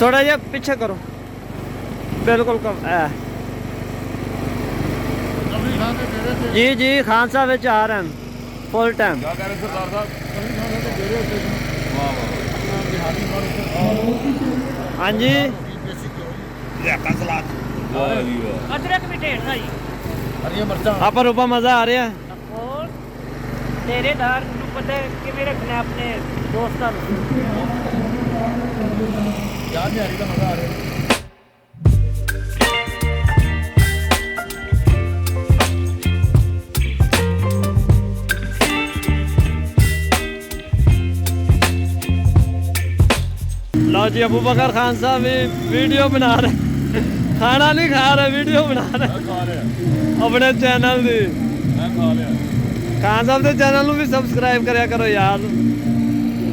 थोड़ा जिहा पीछे करो, बिल्कुल कम। जी जी खान साहब आ रहे हैं फुल टाइम। हाँ जी आप रूपा मजा आ रहा है। डेरेदार पता है कि मेरे अपने दोस्त याद नहीं आ रही, मजा आ रहा है। लो जी अबू बकर खान साहब भी वीडियो बना रहे, खाना नहीं खा रहे, वीडियो बना रहे अपने चैनल दी। खान साहब के चैनल भी सबसक्राइब करा करो यार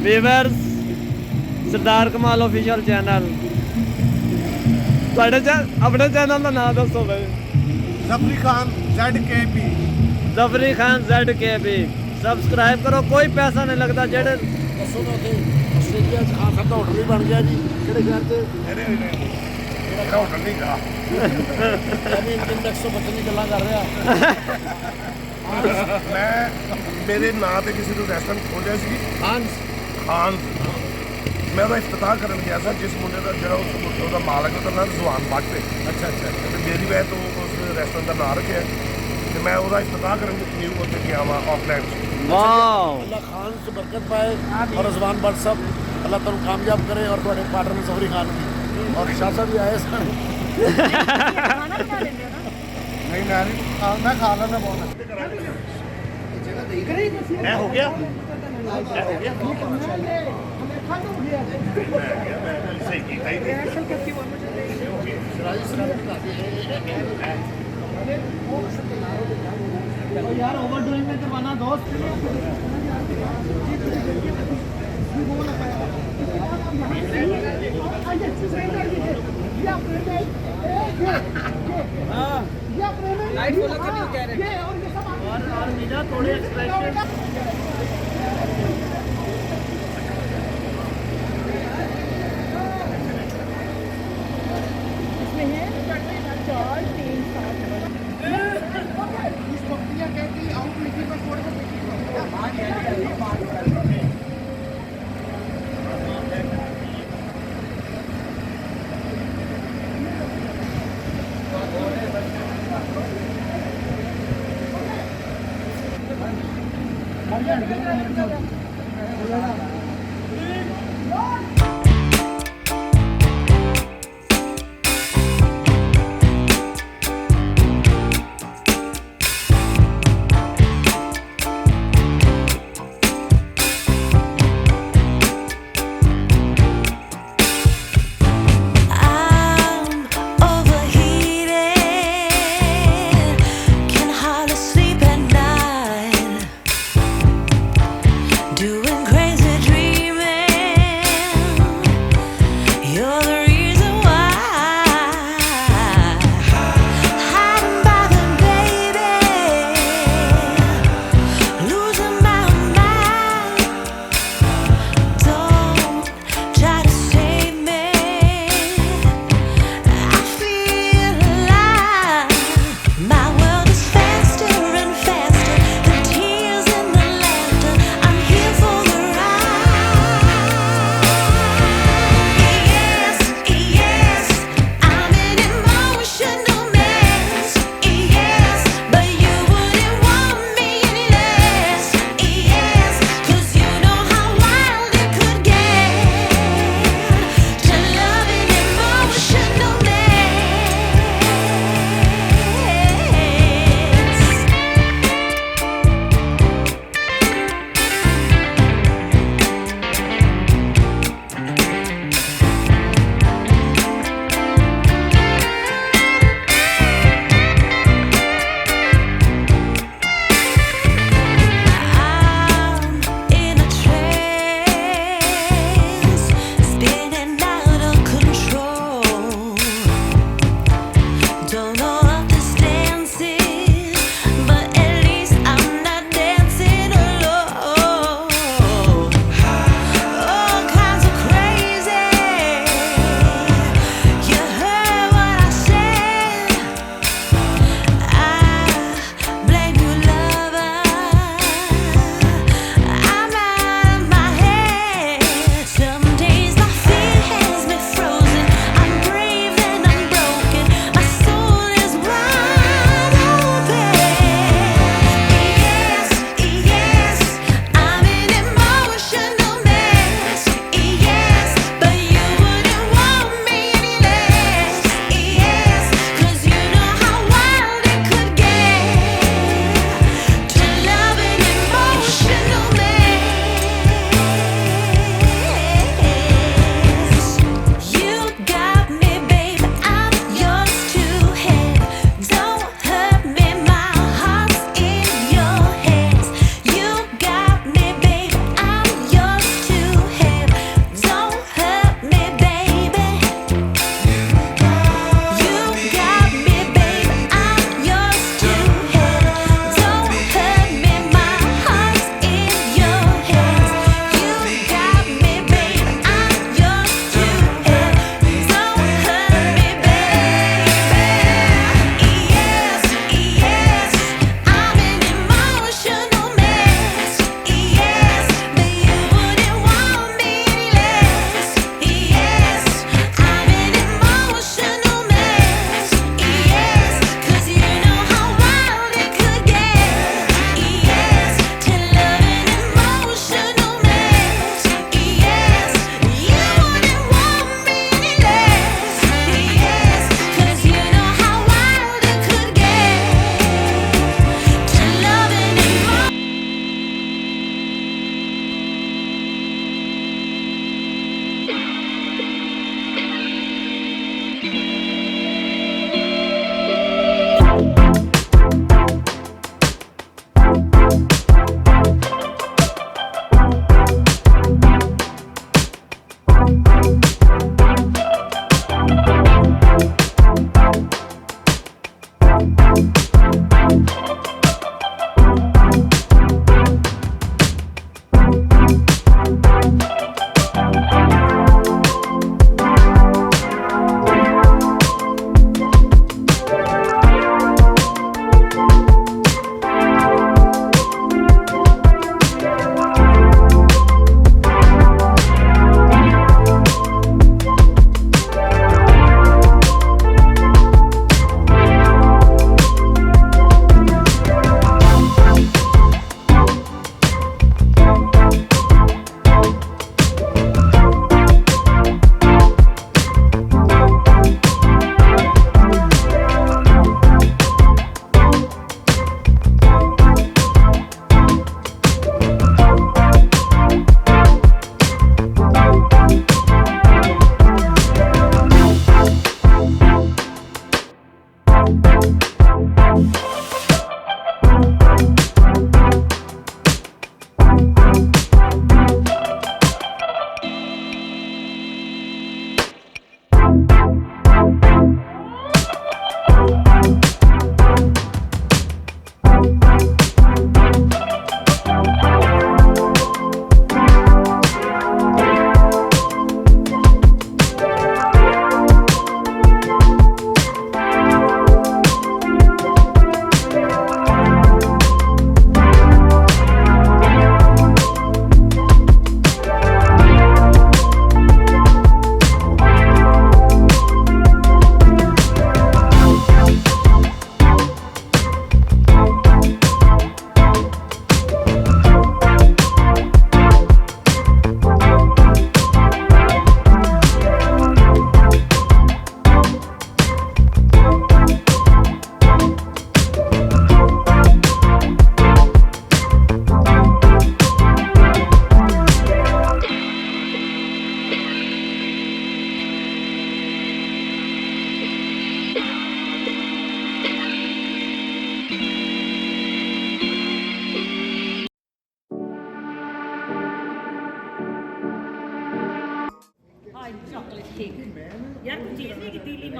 व्यूअर्स। सरदार कमाल ऑफिशियल चैनल। अपने चैनल का नाम दसो भाई। Zafri Khan ZKP। Zafri Khan ZKP subscribe करो, कोई पैसा नहीं लगता। जेड़े ਆਸਟ੍ਰੇਲੀਆ ਚ ਖਾਨ ਸਾਹਿਬ ਦਾ ਹੋਟਲ ਵੀ ਬਣ ਗਿਆ ਜੀ, ਕਿਹੜੇ ਸ਼ਹਿਰ ਤੇ? ਮੇਰਾ ਹੋਟਲ ਨਹੀਂ ਗਾ ਅਭੀ ਇੰਡੈਕਸ ਤੋਂ ਬੱਚੇ ਦੀ ਗੱਲਾਂ ਕਰ ਰਿਹਾ। ਮੈਂ ਮੇਰੇ ਨਾਂ ਤੇ ਕਿਸੇ ਨੂੰ ਰੈਸਟੋਰੈਂਟ ਖੋਲਿਆ ਸੀ ਖਾਨ। ਮੈਂ ਉਹਦਾ ਇਫਤਤਾਹ ਕਰਨ ਗਿਆ ਸੀ, ਜਿਸ ਮੁੰਡੇ ਦਾ ਜਿਹੜਾ ਉਸ ਮੁੰਡੇ ਦਾ ਮਾਲਕ ਉਹਦਾ ਨਾਮ ਜ਼ਵਾਨ ਬੱਟ ਹੈ। ਅੱਛਾ ਤੇ ਮੇਰੀ ਵਜ੍ਹਾ ਤੋਂ ਉਸ ਰੈਸਟੋਰੈਂਟ ਦਾ ਨਾਂ ਰੱਖਿਆ ਤੇ ਮੈਂ ਉਹਦਾ ਇਫਤਤਾਹ ਕਰਨ ਨਿਊ ਉੱਥੇ ਗਿਆ ਵਾ ਆਕਲੈਂਡ ਚ। अल्लाह खान से बरकत पाए और रजवान भट्ट साहब अल्लाह तुम कामयाब करे और तुम्हारे पार्टनर में ज़फरी खान भी और शाह साहब भी आए सर। नहीं मैं खा लेना बहुत हो गया यार ओवर डूइंग में करवाना दोस्त। लाइट फॉलो करनी कह रहे हैं और मीरा थोड़े एक्सप्रेशन इसमें है 4 3 7 कहती आउट लिखी पर थोड़ा सा doing crazy dreams.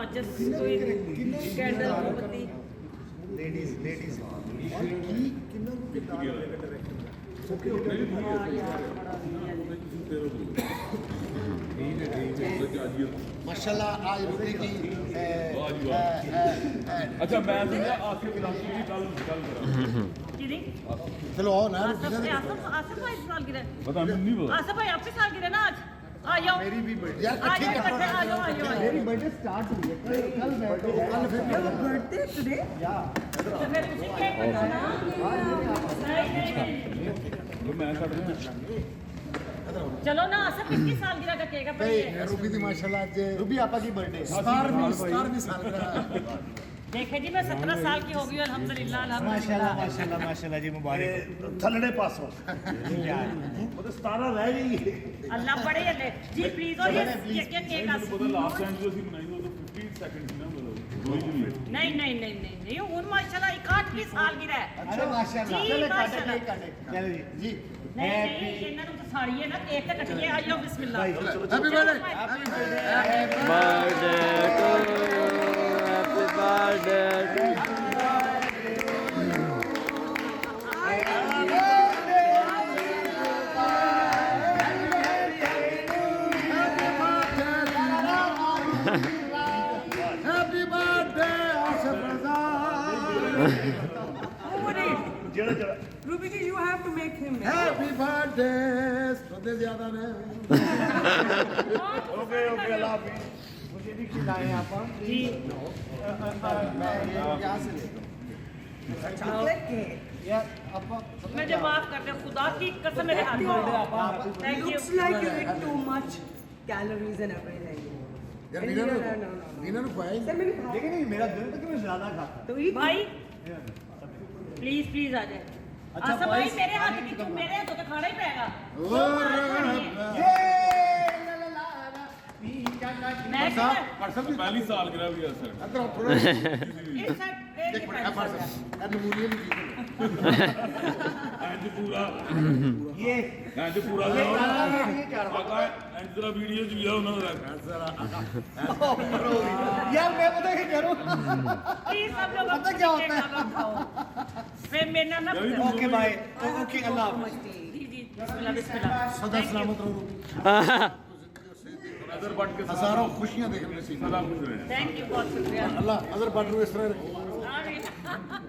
माचिस कोई कैंडल मोमबत्ती लेडीज माशाल्लाह आज रुपये की अच्छा मैं सुनिया आसिफ इलाकी की कल करा किदी चलो आओ ना आसिफ आसिफ भाई साल गिरा पता नहीं पता आसिफ भाई आपके साल गिरा ना आज आ जाओ मेरी भी बर्थडे यार आ जाओ इकट्ठे आ जाओ मेरी बर्थडे स्टार्ट हुई है कल बर्थडे कल फिर बर्थडे टुडे तो फिर उसी केक कटाना नहीं तो मैं कर रहा चलो ना आसिफ कितनी साल गिरा का केक है नहीं रूबी दी माशाल्लाह आज रूबी आपा की बर्थडे 17वीं साल का देखे जी मैं 17 साल की हो गई अल्हम्दुलिल्लाह अल्हम्दुलिल्लाह माशाल्लाह जी मुबारक ਥੱਲੜੇ ਪਾਸੋਂ ਉਹ ਤਾਂ 17 ਰਹਿ ਗਈ अल्लाह बड़े अल्लाह जी प्लीज और ये केक आसिफ पता लास्ट टाइम जो ਅਸੀਂ ਬਣਾਈ ਉਹ 15 सेकंड ਸੀ ਨਾ ਮਤਲਬ ਕੋਈ नहीं नहीं हूं माशाल्लाह 61 साल गिरा है अच्छा माशाल्लाह जी, चलो माशाल्लाह। काटे चलो जी नहीं ਇਹਨਾਂ ਨੂੰ ਤਾਂ ਸਾੜੀ ਹੈ ਨਾ ਕੇਕ ਤੇ ਕੱਟੀਏ ਆ ਜਾਓ ਬਿਸਮਿਲ੍ਲਾ happy birthday birthday to you happy birthday happy birthday Asif Raza ਜਿਹੜਾ Ruby ji you have to make him happy birthday सदे ज्यादा ने ਓਕੇ ਅੱਲਾਹ ਹਾਫਿਜ਼ मुझे भी खिलाएं आप जी मैं यहाँ से लेता हूँ यार आप मुझे माफ कर दे खुदा की कसम मेरे हाथ में thank you Looks like you eat too much calories and everything. यार No, वीना no, ने no, no. वीना ने खुआई Sir, मैंने खाया। लेकिन नहीं मेरा दिल तो कि मैं ज्यादा खाता तो eat भाई प्लीज प्लीज आ जाए अच्छा भाई मेरे हाथ की तुम मेरे हाथों का खाना ही पेगा मैं परसों पहली साल गिरा भी सर अदर इस साइड एक मिनट अब नमूने में एंड पूरा ये एंड पूरा ये क्या आका एंड जरा वीडियो जो लिया उन्होंने यार मैं पता क्या करूं प्लीज सब लोग पता क्या होता है? फिर मेरे नाम ना ओके बाय ओके अल्लाह जी जी बिस्मिल्लाह बिस्मिल्लाह सदा सलामत रहो नजर बट के हजारों खुशियां देखने नसीब सदा खुश रहे थैंक यू बहुत शुक्रिया अल्लाह नजर बट रो इस तरह आ गई।